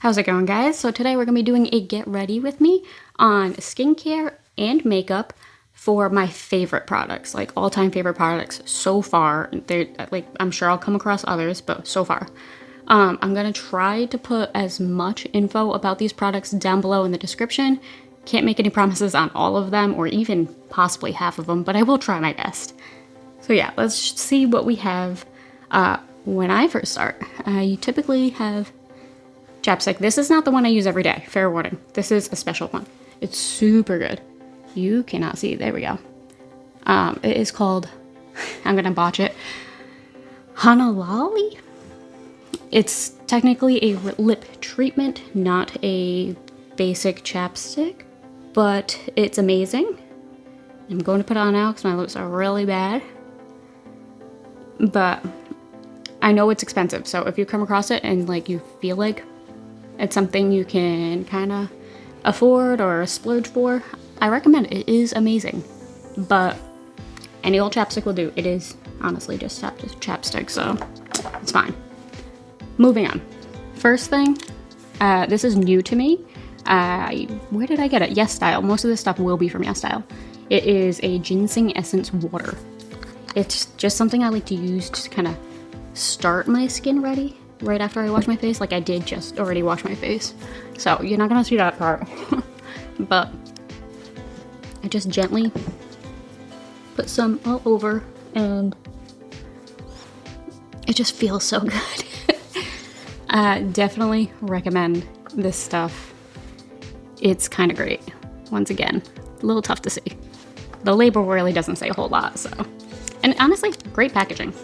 How's it going, guys? So today we're going to be doing a get ready with me on skincare and makeup for my favorite products, like all-time favorite products so far. They're like, I'm sure I'll come across others, but so far. I'm going to try to put as much info about these products down below in the description. Can't make any promises on all of them or even possibly half of them, but I will try my best. So yeah, let's see what we have. When I first start, you typically have chapstick. This is not the one I use every day. Fair warning. This is a special one. It's super good. You cannot see. There we go. It is called, I'm going to botch it, Hanalali. It's technically a lip treatment, not a basic chapstick, but it's amazing. I'm going to put it on now because my lips are really bad. But I know it's expensive, so if you come across it and like you feel like it's something you can kind of afford or splurge for, I recommend it. It is amazing. But any old chapstick will do. It is honestly just chapstick, so it's fine. Moving on. First thing, this is new to me. Where did I get it? Yes Style. Most of this stuff will be from Yes Style. It is a ginseng essence water. It's just something I like to use to kind of start my skin ready right after I wash my face. Like I did just already wash my face, so you're not gonna see that part. But I just gently put some all over and it just feels so good. Definitely recommend this stuff. It's kind of great. Once again, a little tough to see. The label really doesn't say a whole lot, so. And honestly, great packaging.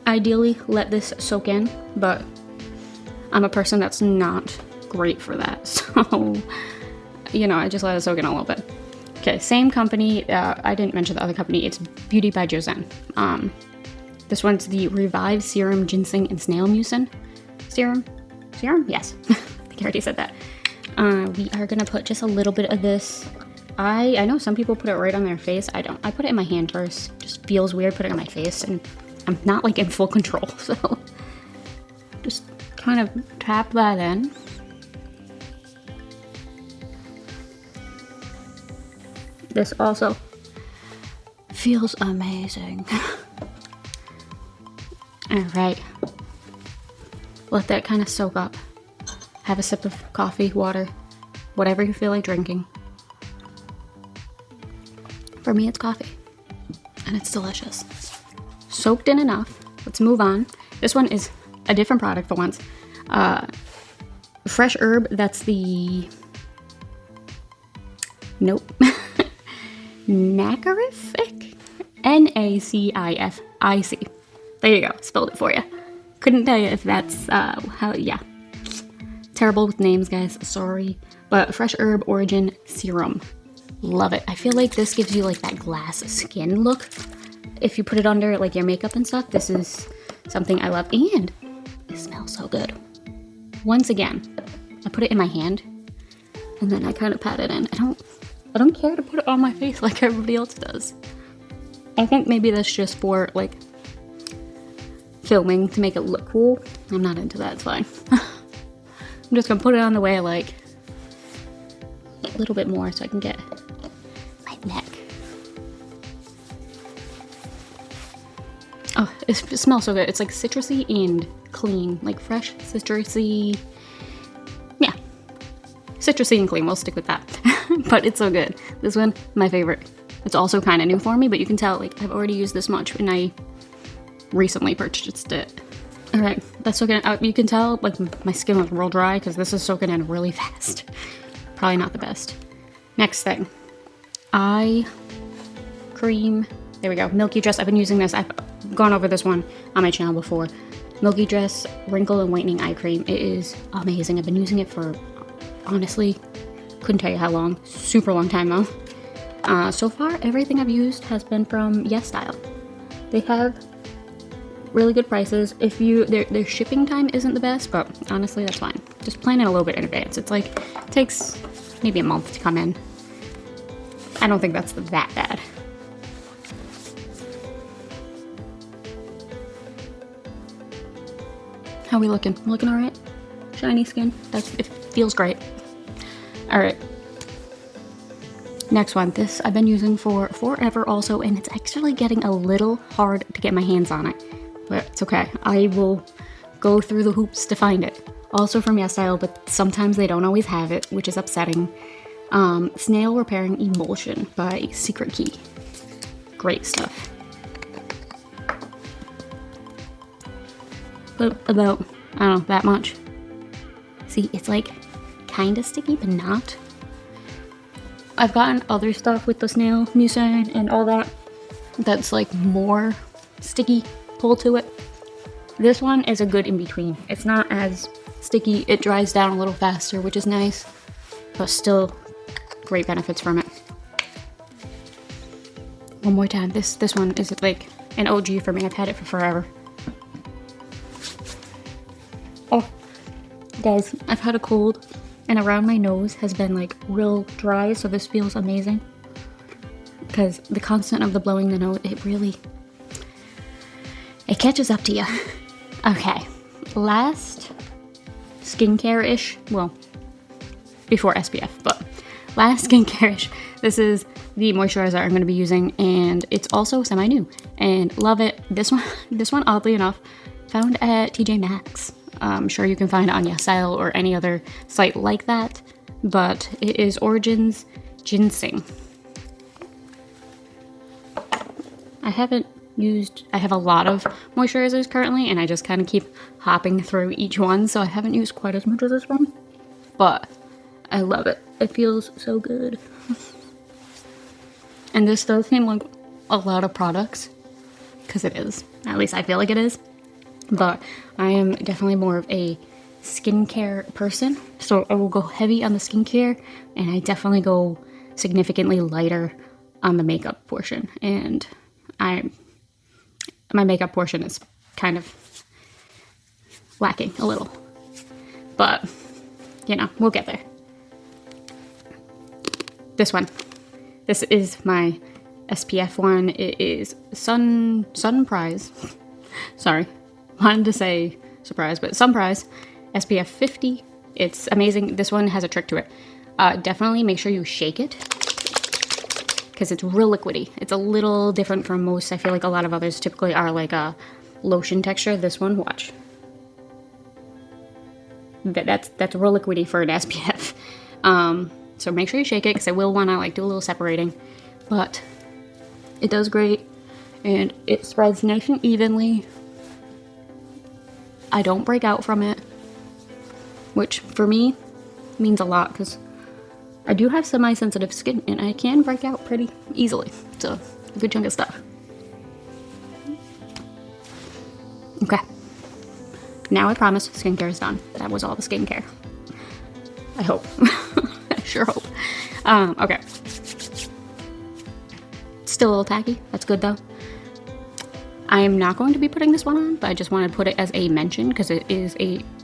Ideally, let this soak in, but I'm a person that's not great for that, so, you know, I just let it soak in a little bit. Okay, same company. I didn't mention the other company. It's Beauty by Joseon. This one's the Revive Serum Ginseng and Snail Mucin Serum. Serum? Yes. I think I already said that. We are gonna put just a little bit of this. I know some people put it right on their face. I don't. I put it in my hand first. Just feels weird putting it on my face, and I'm not like in full control, so just kind of tap that in. This also feels amazing. All right, let that kind of soak up. Have a sip of coffee, water, whatever you feel like drinking. For me, it's coffee, and it's delicious. Soaked in enough. Let's move on. This one is a different product for once. Fresh herb, that's the... Nope. Nacarific? N-A-C-I-F-I-C. There you go. Spelled it for you. Couldn't tell you if that's how, yeah. Terrible with names, guys. Sorry. But Fresh Herb Origin Serum. Love it. I feel like this gives you like that glass skin look. If you put it under like your makeup and stuff, this is something I love. And it smells so good. Once again, I put it in my hand and then I kind of pat it in. I don't care to put it on my face like everybody else does. I think maybe that's just for like filming to make it look cool. I'm not into that, it's fine. I'm just gonna put it on the way I like. A little bit more so I can get my neck. Oh, it smells so good. It's like citrusy and clean, like fresh, citrusy. Yeah, citrusy and clean. We'll stick with that. But it's so good. This one, my favorite. It's also kind of new for me, but you can tell like I've already used this much and I recently purchased it. All right, that's soaking out. You can tell like my skin was real dry because this is soaking in really fast. Probably not the best. Next thing, eye cream. There we go. Milky Dress. I've been using this. I've gone over this one on my channel before. Milky Dress Wrinkle and Whitening Eye Cream. It is amazing. I've been using it for, honestly, couldn't tell you how long. Super long time though. So far, everything I've used has been from Yes Style. They have really good prices. If their shipping time isn't the best, but honestly, that's fine. Just plan it a little bit in advance. It's like, it takes maybe a month to come in. I don't think that's that bad. How are we looking? Looking all right? Shiny skin. It feels great. All right. Next one. This I've been using for forever also, and it's actually getting a little hard to get my hands on it. But it's okay. I will go through the hoops to find it. Also from YesStyle, but sometimes they don't always have it, which is upsetting. Snail Repairing Emulsion by Secret Key. Great stuff. But about, I don't know, that much. See, it's like kind of sticky, but not. I've gotten other stuff with the snail mucin and all that that's like more sticky pull to it. This one is a good in between. It's not as sticky, it dries down a little faster, which is nice, but still great benefits from it. One more time, this one is like an OG for me. I've had it for forever. Oh, guys, I've had a cold and around my nose has been like real dry, so this feels amazing. Because the constant of the blowing the nose, it catches up to you. Okay, last skincare-ish, well, before SPF, but last skincare-ish. This is the moisturizer I'm going to be using, and it's also semi-new, and love it. This one, oddly enough, found at TJ Maxx. I'm sure you can find it on YesStyle or any other site like that, but it is Origins Ginseng. I have a lot of moisturizers currently, and I just kind of keep hopping through each one, so I haven't used quite as much as this one, but I love it. It feels so good. And this does seem like a lot of products, because it is. At least I feel like it is. But I am definitely more of a skincare person, so I will go heavy on the skincare, and I definitely go significantly lighter on the makeup portion. And my makeup portion is kind of lacking a little, but you know, we'll get there. This is my SPF one. It is Sunprise. Sorry, wanted to say surprise, but Sunprise SPF 50. It's amazing. This one has a trick to it. Definitely make sure you shake it, because it's real liquidy. It's a little different from most. I feel like a lot of others typically are like a lotion texture. This one, watch. That's real liquidy for an SPF. So make sure you shake it, because I will want to like do a little separating. But it does great, and it spreads nice and evenly. I don't break out from it, which for me means a lot, because I do have semi-sensitive skin, and I can break out pretty easily. So, a good chunk of stuff. Okay. Now I promise skincare is done. That was all the skincare. I hope. I sure hope. Okay. Still a little tacky. That's good, though. I am not going to be putting this one on, but I just wanted to put it as a mention, because it is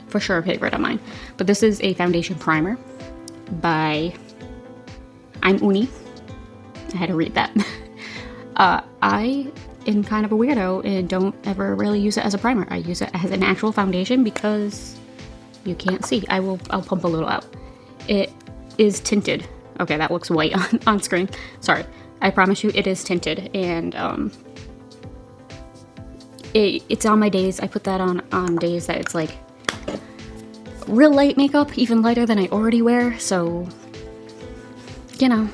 for sure a favorite of mine. But this is a foundation primer by I'm Uni. I had to read that. I am kind of a weirdo and don't ever really use it as a primer. I use it as an actual foundation because you can't see. I'll pump a little out. It is tinted. Okay, that looks white on screen. Sorry. I promise you it is tinted, and it's on my days. I put that on days that it's like real light makeup, even lighter than I already wear, so you know,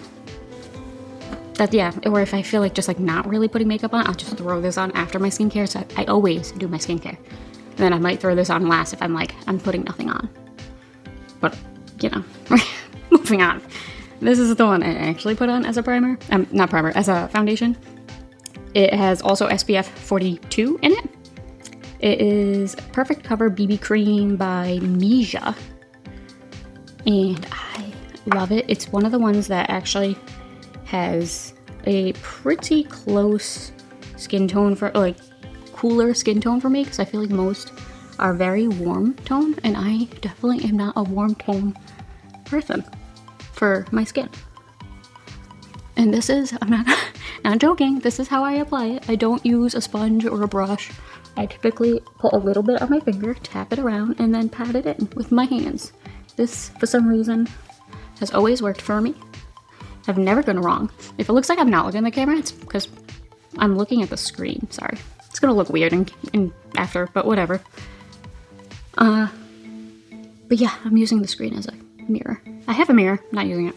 that, yeah, or if I feel like just like not really putting makeup on, I'll just throw this on after my skincare. So I always do my skincare, and then I might throw this on last if I'm putting nothing on. But you know, moving on. This is the one I actually put on as a primer. Not primer, as a foundation. It has also SPF 42 in it. It is Perfect Cover BB Cream by Mija, and I love it. It's one of the ones that actually has a pretty close skin tone for, like, cooler skin tone for me, because I feel like most are very warm tone, and I definitely am not a warm tone person for my skin. And this is, I'm not joking, this is how I apply it. I don't use a sponge or a brush I typically put a little bit on my finger, tap it around, and then pat it in with my hands. This, for some reason, has always worked for me. I've never gone wrong. If it looks like I'm not looking at the camera, it's because I'm looking at the screen. Sorry. It's gonna look weird in after, but whatever. But yeah, I'm using the screen as a mirror. I have a mirror, not using it.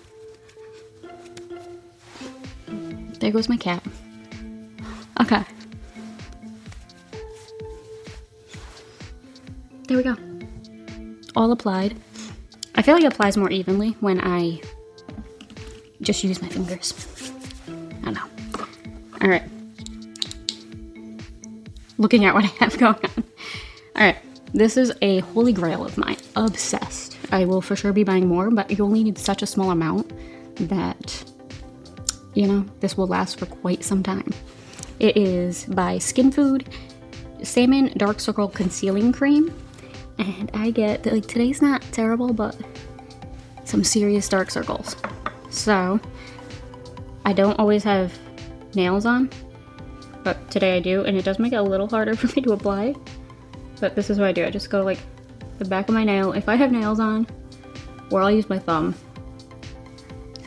There goes my cat. Okay. There we go. All applied. I feel like it applies more evenly when I just use my fingers. I don't know. Alright. Looking at what I have going on. Alright. This is a holy grail of mine. Obsessed. I will for sure be buying more, but you only need such a small amount that, you know, this will last for quite some time. It is by Skin Food Salmon Dark Circle Concealing Cream. And I get, like, today's not terrible, but some serious dark circles. So, I don't always have nails on, but today I do, and it does make it a little harder for me to apply. But this is what I do. I just go, like, the back of my nail. If I have nails on, or I'll use my thumb.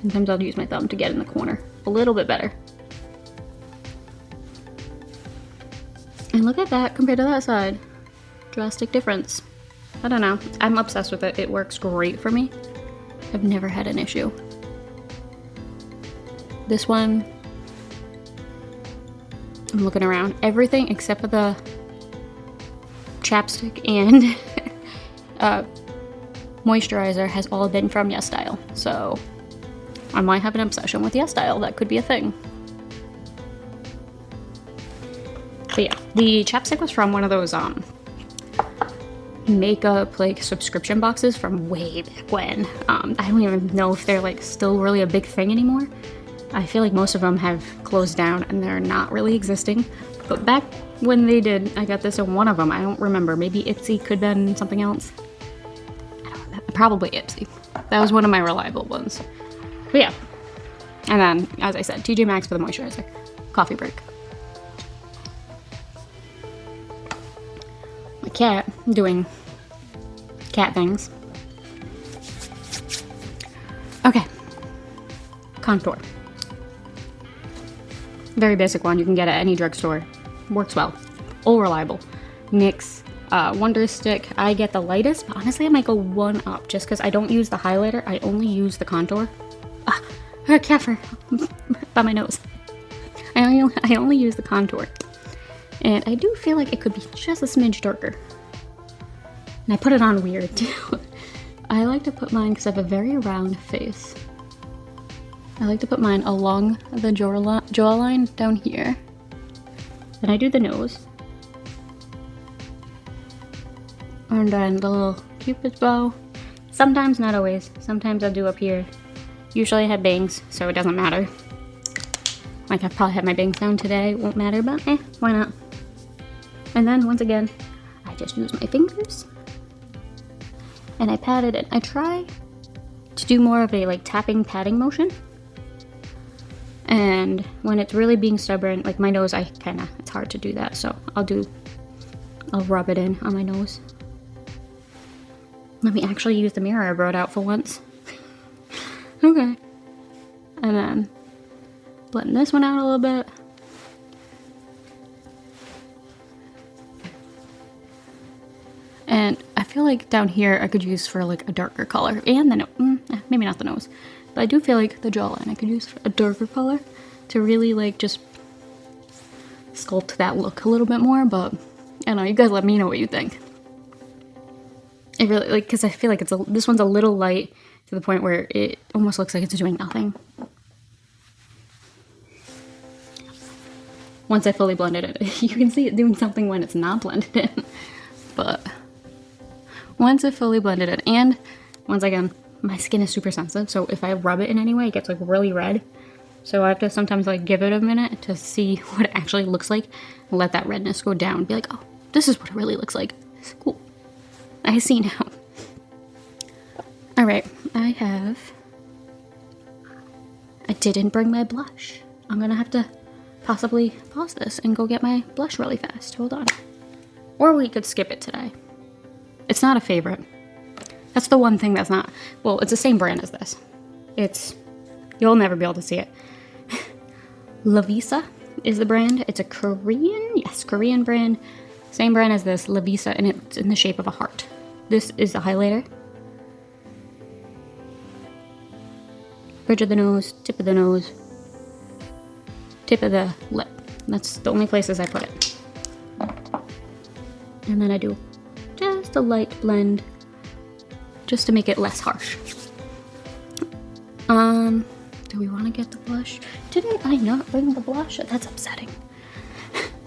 Sometimes I'll use my thumb to get in the corner a little bit better. And look at that compared to that side. Drastic difference. I don't know. I'm obsessed with it. It works great for me. I've never had an issue. This one, I'm looking around. Everything except for the chapstick and moisturizer has all been from YesStyle. So I might have an obsession with YesStyle. That could be a thing. But yeah, the chapstick was from one of those makeup like subscription boxes from way back when. I don't even know if they're like still really a big thing anymore. I feel like most of them have closed down and they're not really existing. But back when they did, I got this in one of them. I don't remember. Maybe Ipsy could have been something else. I don't know. Probably Ipsy. That was one of my reliable ones. But yeah. And then, as I said, TJ Maxx for the moisturizer. Coffee break. My cat doing cat things. Okay. Contour. Very basic one. You can get at any drugstore. Works well. All reliable. NYX Wonder Stick. I get the lightest, but honestly I might go one up just because I don't use the highlighter. I only use the contour. I got cat fur by my nose. I only use the contour. And I do feel like it could be just a smidge darker. And I put it on weird too. I like to put mine because I have a very round face. I like to put mine along the jawline down here. Then I do the nose. And then the little cupid's bow. Sometimes, not always. Sometimes I'll do up here. Usually I have bangs, so it doesn't matter. Like I probably have my bangs down today, won't matter, but why not? And then once again, I just use my fingers. And I pat it in. I try to do more of a like tapping, patting motion. And when it's really being stubborn, like my nose, it's hard to do that. So I'll rub it in on my nose. Let me actually use the mirror I brought out for once. Okay. And then blend this one out a little bit. And I feel like down here I could use for like a darker color. And the nose, maybe not the nose. But I do feel like the jawline I could use for a darker color to really like just sculpt that look a little bit more. But I don't know, you guys let me know what you think. It really, like, because I feel like this one's a little light to the point where it almost looks like it's doing nothing. Once I fully blended it, you can see it doing something when it's not blended in. But once I fully blended it, and once again, my skin is super sensitive, so if I rub it in any way, it gets like really red. So I have to sometimes like give it a minute to see what it actually looks like, and let that redness go down and be like, oh, this is what it really looks like. It's cool. I see now. Alright, I didn't bring my blush. I'm gonna have to possibly pause this and go get my blush really fast. Hold on. Or we could skip it today. It's not a favorite. That's the one thing that's not. Well, it's the same brand as this. You'll never be able to see it. Lavisa is the brand. It's a Korean brand. Same brand as this, Lavisa, and it's in the shape of a heart. This is a highlighter. Bridge of the nose, tip of the nose, tip of the lip. That's the only places I put it. And then I do just a light blend just to make it less harsh. Do we want to get the blush? Didn't I not bring the blush? That's upsetting.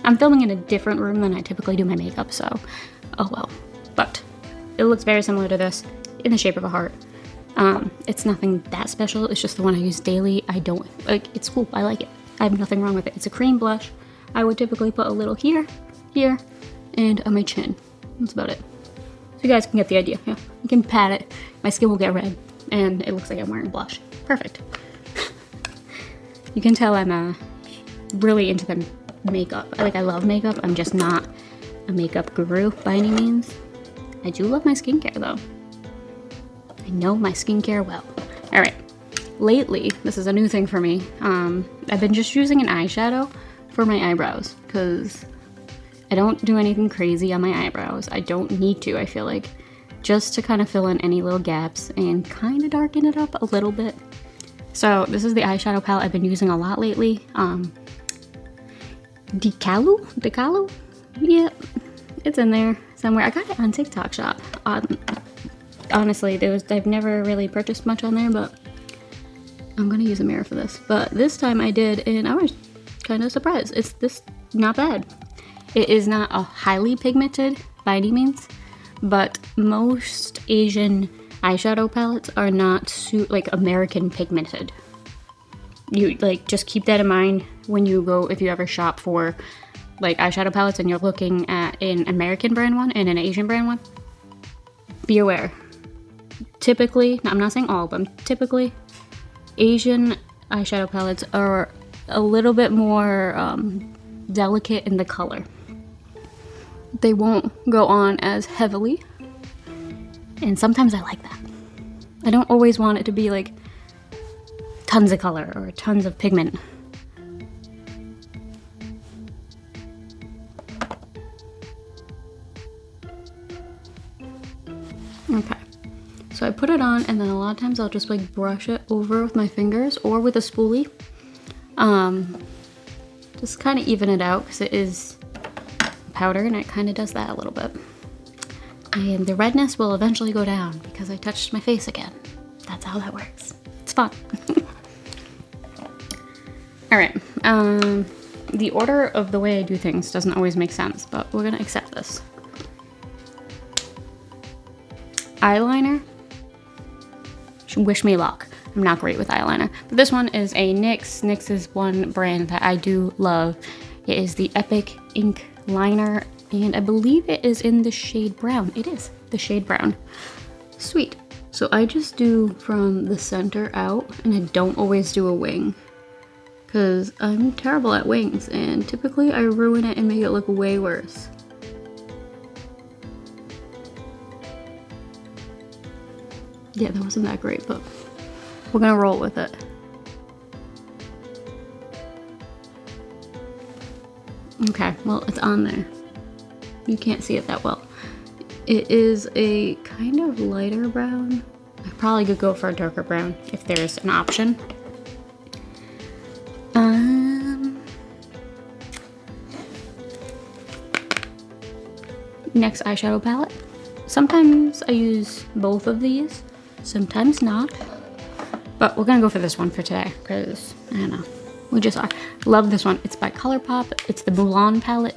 I'm filming in a different room than I typically do my makeup, so oh well. But it looks very similar to this, in the shape of a heart. It's nothing that special, it's just the one I use daily. I don't, like, it's cool, I like it. I have nothing wrong with it. It's a cream blush. I would typically put a little here, here, and on my chin. That's about it. So you guys can get the idea, yeah. You can pat it, my skin will get red, and it looks like I'm wearing blush. Perfect. You can tell I'm really into the makeup. Like, I love makeup, I'm just not a makeup guru by any means. I do love my skincare though. I know my skincare well. All right, lately, this is a new thing for me. I've been just using an eyeshadow for my eyebrows because I don't do anything crazy on my eyebrows. I don't need to, I feel like, just to kind of fill in any little gaps and kind of darken it up a little bit. So this is the eyeshadow palette I've been using a lot lately. Decalu? Yeah, it's in there somewhere. I got it on TikTok Shop. Honestly, I've never really purchased much on there, but I'm gonna use a mirror for this. But this time I did, and I was kind of surprised. It's this not bad. It is not a highly pigmented by any means, but most Asian eyeshadow palettes are not like American pigmented. You like just keep that in mind when you go, if you ever shop for like eyeshadow palettes and you're looking at an American brand one and an Asian brand one. Be aware. Typically, I'm not saying all, but typically Asian eyeshadow palettes are a little bit more delicate in the color. They won't go on as heavily, and sometimes I like that. I don't always want it to be like tons of color or tons of pigment. Okay, so I put it on, and then a lot of times I'll just like brush it over with my fingers or with a spoolie. Just kind of even it out because it is powder and it kind of does that a little bit. And the redness will eventually go down because I touched my face again. That's how that works. It's fun. All right, the order of the way I do things doesn't always make sense, but we're gonna accept this. Eyeliner, wish me luck. I'm not great with eyeliner, but this one is a NYX. NYX is one brand that I do love. It is the Epic Ink Liner, and I believe it is in the shade brown. It is the shade brown. Sweet. So I just do from the center out, and I don't always do a wing because I'm terrible at wings, and typically I ruin it and make it look way worse. Yeah, that wasn't that great, but we're gonna roll with it. Okay, well, it's on there. You can't see it that well. It is a kind of lighter brown. I probably could go for a darker brown if there's an option. Next eyeshadow palette. Sometimes I use both of these, sometimes not. But we're gonna go for this one for today, because, I don't know, we just are. Love this one. It's by ColourPop. It's the Mulan palette.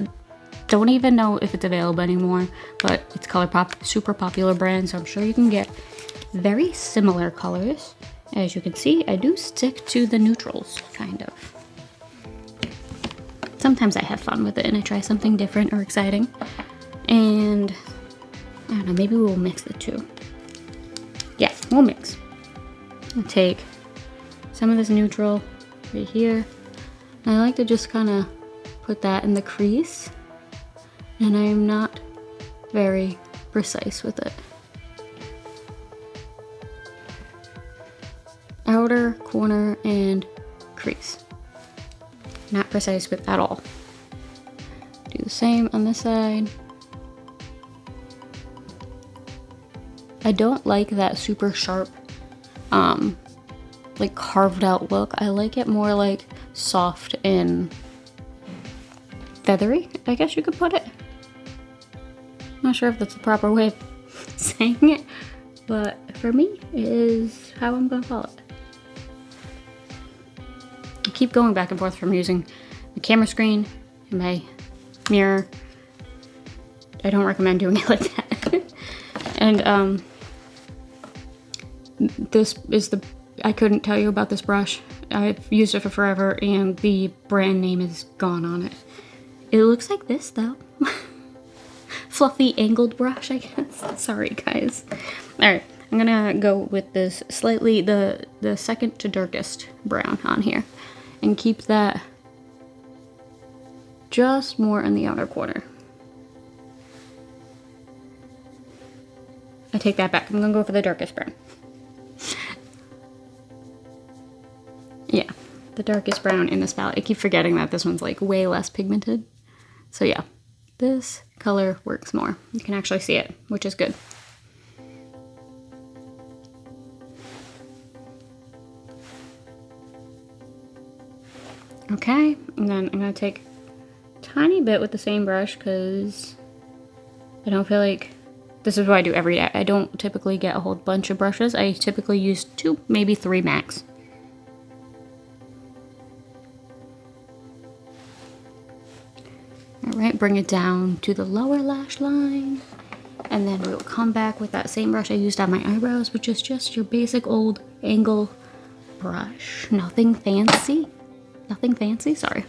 Don't even know if it's available anymore, but it's ColourPop, super popular brand, so I'm sure you can get very similar colors. As you can see, I do stick to the neutrals, kind of. Sometimes I have fun with it and I try something different or exciting. And, I don't know, maybe we'll mix the two. Yeah, we'll mix. I'll take some of this neutral right here. And I like to just kind of put that in the crease. And I'm not very precise with it. Outer corner and crease. Not precise with at all. Do the same on this side. I don't like that super sharp, like carved out look. I like it more like soft and feathery, I guess you could put it. Not sure if that's the proper way of saying it, but for me, it is how I'm gonna call it. I keep going back and forth from using the camera screen and my mirror. I don't recommend doing it like that. And this is I couldn't tell you about this brush. I've used it for forever and the brand name is gone on it. It looks like this though. Fluffy angled brush, I guess. Sorry guys. Alright, I'm gonna go with this slightly, the second to darkest brown on here. And keep that just more in the outer corner. I take that back. I'm gonna go for the darkest brown. Yeah, the darkest brown in this palette. I keep forgetting that this one's like way less pigmented. So yeah, this color works more. You can actually see it, which is good. Okay, and then I'm gonna take a tiny bit with the same brush because I don't feel like, this is what I do every day. I don't typically get a whole bunch of brushes. I typically use 2, maybe 3 max. All right, bring it down to the lower lash line. And then we'll come back with that same brush I used on my eyebrows, which is just your basic old angle brush. Nothing fancy. Nothing fancy, sorry.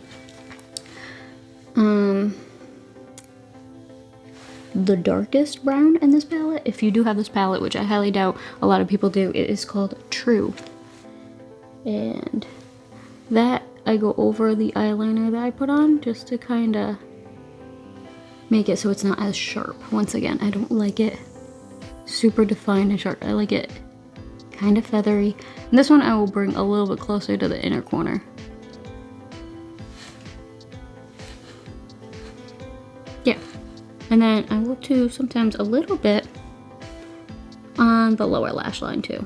The darkest brown in this palette, if you do have this palette, which I highly doubt a lot of people do, it is called True. And that I go over the eyeliner that I put on just to kind of make it so it's not as sharp. Once again, I don't like it super defined and sharp. I like it kind of feathery. And this one I will bring a little bit closer to the inner corner. Yeah. And then I will do sometimes a little bit on the lower lash line too.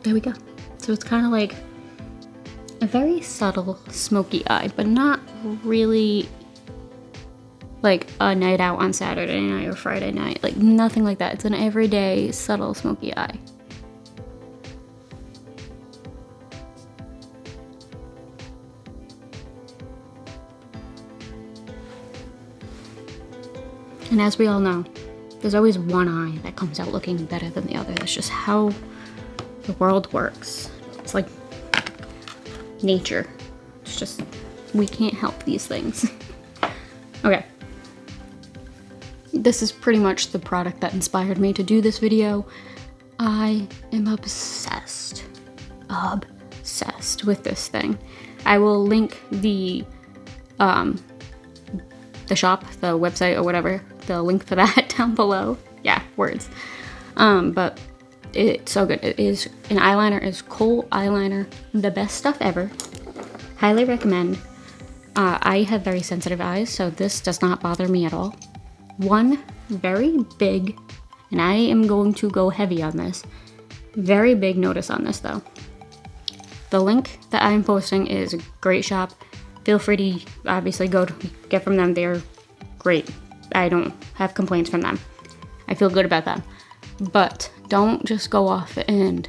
There we go. So it's kind of like a very subtle smoky eye, but not really like a night out on Saturday night or Friday night. Like nothing like that. It's an everyday subtle smoky eye. And as we all know, there's always one eye that comes out looking better than the other. That's just how the world works. It's like nature. It's just, we can't help these things. Okay. This is pretty much the product that inspired me to do this video. I am obsessed with this thing. I will link the shop, the website or whatever, the link for that down below. Yeah, words. But it's so good. It is an eyeliner, is Kohl eyeliner, the best stuff ever. Highly recommend. I have very sensitive eyes, so this does not bother me at all. One very big, and I am going to go heavy on this, very big notice on this though. The link that I'm posting is a great shop. Feel free to obviously go to get from them. They're great. I don't have complaints from them. I feel good about them. But don't just go off and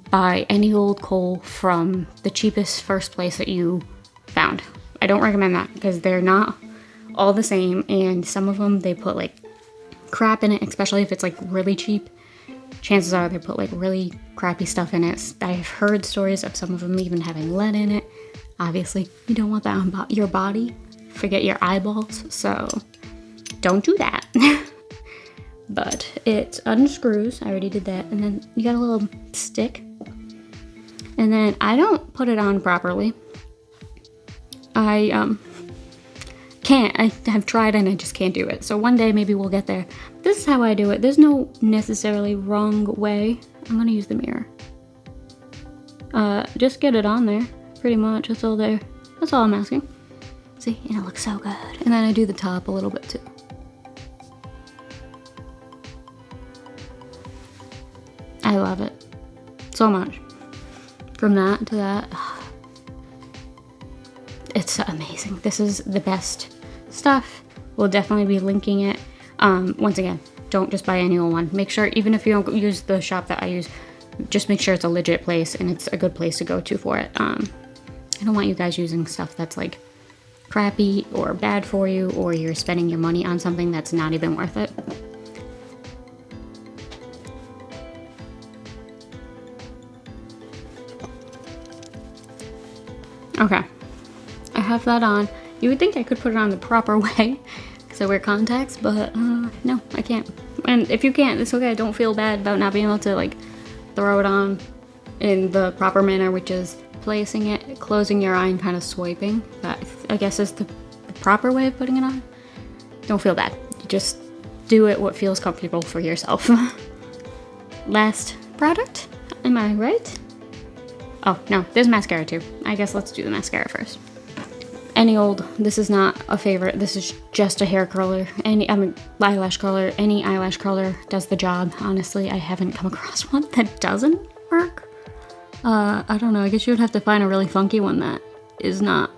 buy any old Kohl from the cheapest first place that you found. I don't recommend that because they're not all the same, and some of them they put like crap in it, especially if it's like really cheap. Chances are they put like really crappy stuff in it. I've heard stories of some of them even having lead in it. Obviously, you don't want that on your body. Forget your eyeballs, so don't do that. But it unscrews. I already did that. And then you got a little stick. And then I don't put it on properly. I can't. I have tried and I just can't do it. So one day maybe we'll get there. This is how I do it. There's no necessarily wrong way. I'm gonna use the mirror. Just get it on there, pretty much. That's all there. That's all I'm asking. See, and it looks so good. And then I do the top a little bit too. I love it so much. From that to that, it's amazing. This is the best stuff. We'll definitely be linking it. Once again, don't just buy any old one. Make sure, even if you don't use the shop that I use, just make sure it's a legit place and it's a good place to go to for it. I don't want you guys using stuff that's like crappy or bad for you, or you're spending your money on something that's not even worth it. Okay, I have that on. You would think I could put it on the proper way because I wear contacts, but no, I can't. And if you can't, it's okay. Don't feel bad about not being able to like throw it on in the proper manner, which is placing it, closing your eye, and kind of swiping. That, I guess, is the proper way of putting it on. Don't feel bad. You just do it what feels comfortable for yourself. Last product, am I right? Oh, no, there's mascara too. I guess let's do the mascara first. Any old, this is not a favorite. This is just a hair curler. Eyelash curler. Any eyelash curler does the job. Honestly, I haven't come across one that doesn't work. I don't know. I guess you would have to find a really funky one that is not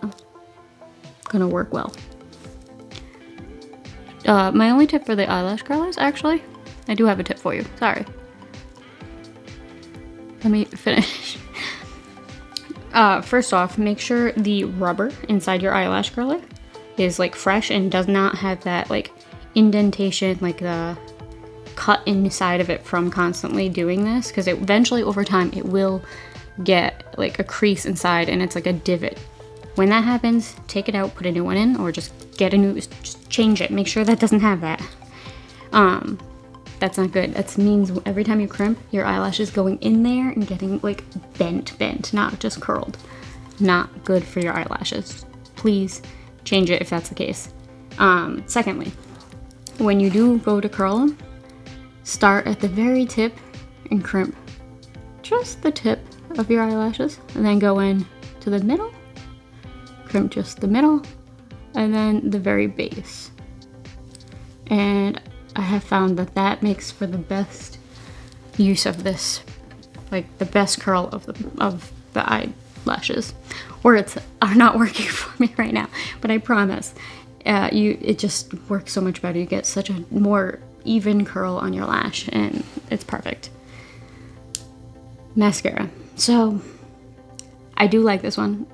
gonna work well. My only tip for the eyelash curlers, actually, I do have a tip for you. Sorry. Let me finish. First off, make sure the rubber inside your eyelash curler is like fresh and does not have that like indentation, like the cut inside of it from constantly doing this, because eventually over time it will get like a crease inside and it's like a divot. When that happens, take it out, put a new one in, or just get a new, just change it. Make sure that doesn't have that. That's not good. That means every time you crimp, your eyelash is going in there and getting like bent, not just curled. Not good for your eyelashes. Please change it if that's the case. Secondly, when you do go to curl them, start at the very tip and crimp just the tip of your eyelashes, and then go in to the middle, crimp just the middle, and then the very base. And I have found that that makes for the best use of this, like the best curl of the eyelashes. Words are not working for me right now, but I promise, it just works so much better. You get such a more even curl on your lash, and it's perfect. Mascara. So I do like this one.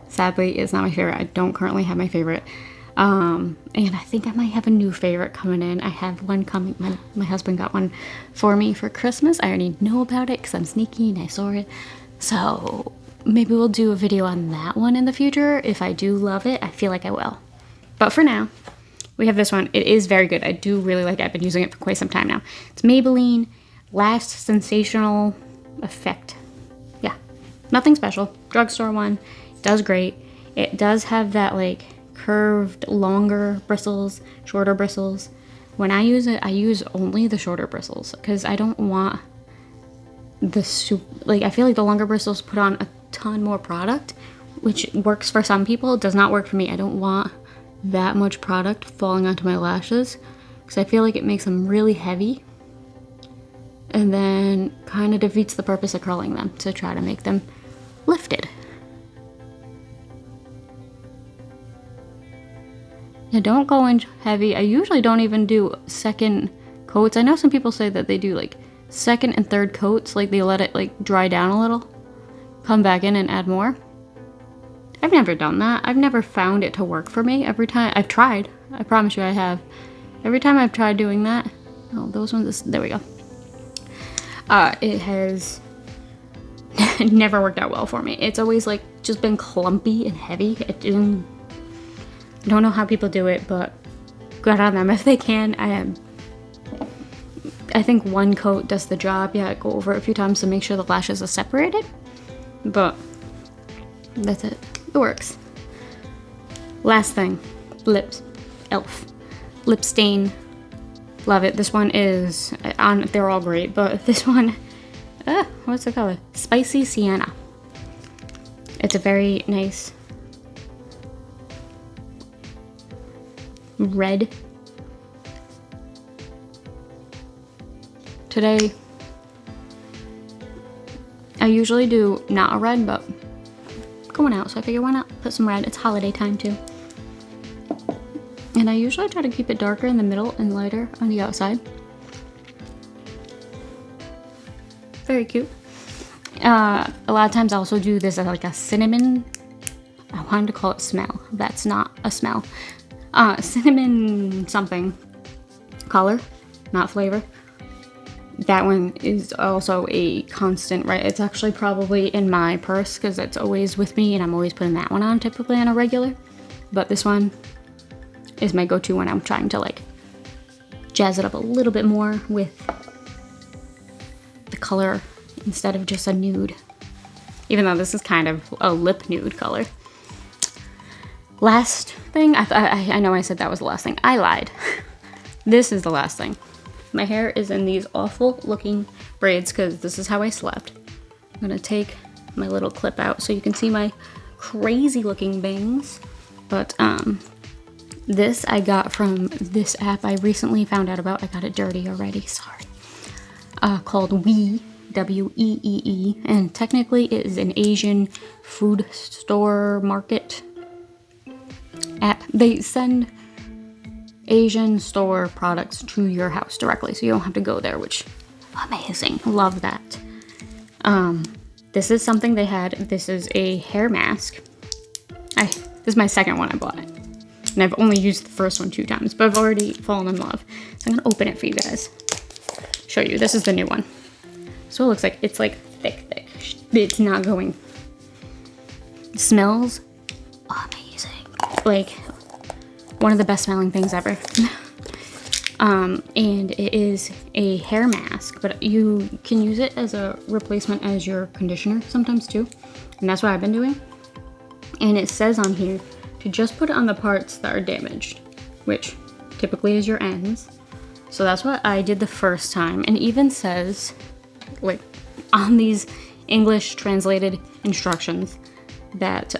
Sadly, it's not my favorite. I don't currently have my favorite. And I think I might have a new favorite coming in. I have one coming. My husband got one for me for Christmas. I already know about it because I'm sneaky and I saw it. So maybe we'll do a video on that one in the future. If I do love it, I feel like I will. But for now, we have this one. It is very good. I do really like it. I've been using it for quite some time now. It's Maybelline Last Sensational Effect. Yeah, nothing special. Drugstore one. It does great. It does have that like curved, longer bristles, shorter bristles. When I use it, I use only the shorter bristles because I don't want the I feel like the longer bristles put on a ton more product, which works for some people. It does not work for me. I don't want that much product falling onto my lashes because I feel like it makes them really heavy and then kind of defeats the purpose of curling them to try to make them lifted. Now don't go in heavy. I usually don't even do second coats. I know some people say that they do like second and third coats, like they let it like dry down a little, come back in and add more. I've never done that. I've never found it to work for me. Every time I've tried, I promise you I have. Every time I've tried doing that, oh, those ones, there we go. It has never worked out well for me. It's always like just been clumpy and heavy. I don't know how people do it, but good on them if they can. I think one coat does the job. Yeah, go over it a few times to make sure the lashes are separated, but that's it. It works. Last thing, lips, e.l.f. lip stain. Love it. This one is on. They're all great, but this one, what's the color? Spicy Sienna. It's a very nice red. Today, I usually do not a red, but going out, so I figure why not put some red. It's holiday time too. And I usually try to keep it darker in the middle and lighter on the outside. Very cute. A lot of times I also do this as like a cinnamon, I wanted to call it smell. That's not a smell. Cinnamon something color, not flavor. That one is also a constant, right? It's actually probably in my purse because it's always with me and I'm always putting that one on typically on a regular. But this one is my go-to when I'm trying to like jazz it up a little bit more with the color instead of just a nude. Even though this is kind of a lip nude color. Last thing, I know I said that was the last thing. I lied. This is the last thing. My hair is in these awful looking braids because this is how I slept. I'm gonna take my little clip out so you can see my crazy looking bangs. But this I got from this app I recently found out about. I got it dirty already, sorry. Called Weee, W-E-E-E, and technically it is an Asian food store market app. They send Asian store products to your house directly, so you don't have to go there, which amazing. Love that. This is something they had. This is a hair mask. This is my second one I bought. And I've only used the first one 2 times, but I've already fallen in love. So I'm gonna open it for you guys. Show you. This is the new one. So it looks like it's like thick. It's not going. It smells amazing. Like one of the best smelling things ever. And it is a hair mask, but you can use it as a replacement as your conditioner sometimes too. And that's what I've been doing. And it says on here to just put it on the parts that are damaged, which typically is your ends. So that's what I did the first time. And even says, like on these English translated instructions, that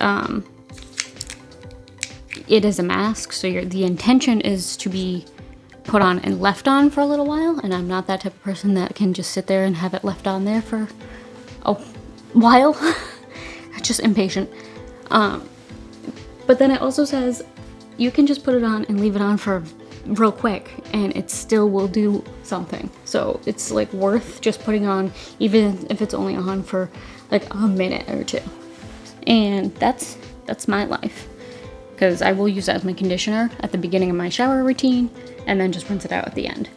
it is a mask, so the intention is to be put on and left on for a little while, and I'm not that type of person that can just sit there and have it left on there for a while. I'm just impatient. But then it also says you can just put it on and leave it on for real quick and it still will do something. So it's like worth just putting on, even if it's only on for like a minute or 2. And that's my life. Because I will use that as my conditioner at the beginning of my shower routine and then just rinse it out at the end.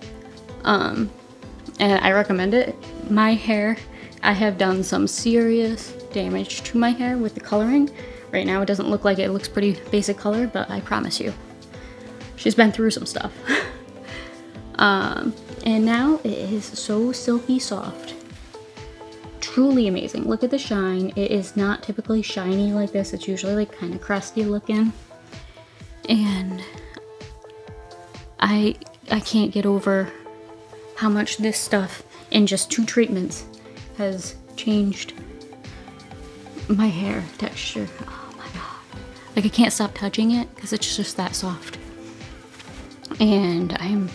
And I recommend it. My hair, I have done some serious damage to my hair with the coloring. Right now it doesn't look like it looks pretty basic color, but I promise you, she's been through some stuff. And now it is so silky soft. Truly amazing. Look at the shine. It is not typically shiny like this. It's usually like kind of crusty looking. And I can't get over how much this stuff in just 2 treatments has changed my hair texture. Oh my god. Like I can't stop touching it because it's just that soft. And I'm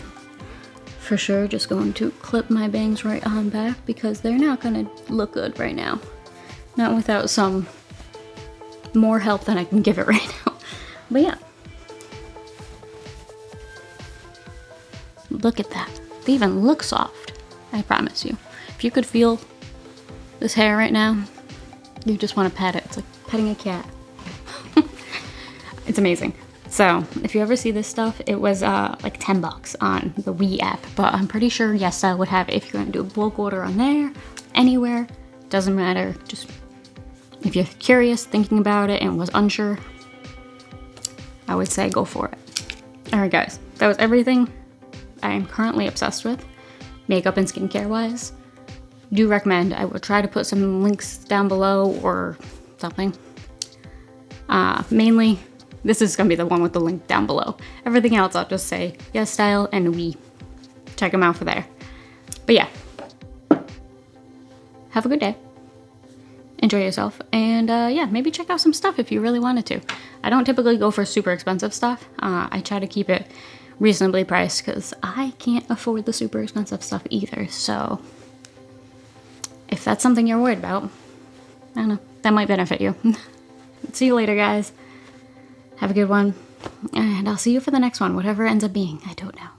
for sure just going to clip my bangs right on back because they're not gonna look good right now. Not without some more help than I can give it right now. But yeah. Look at that. They even look soft. I promise you. If you could feel this hair right now, you just want to pet it. It's like petting a cat. It's amazing. So if you ever see this stuff, it was like $10 on the Weee app, but I'm pretty sure Yesa would have it if you're gonna do a bulk order on there, anywhere, doesn't matter. Just if you're curious, thinking about it, and was unsure, I would say go for it. All right, guys, that was everything I am currently obsessed with, makeup and skincare wise. Do recommend. I will try to put some links down below or something. Mainly This is gonna be the one with the link down below. Everything else I'll just say Yes Style and We. Check them out for there. But yeah, have a good day. Enjoy yourself, and yeah, maybe check out some stuff if you really wanted to. I don't typically go for super expensive stuff. I try to keep it reasonably priced because I can't afford the super expensive stuff either. So if that's something you're worried about, I don't know, that might benefit you. See you later, guys. Have a good one, and I'll see you for the next one, whatever it ends up being. I don't know.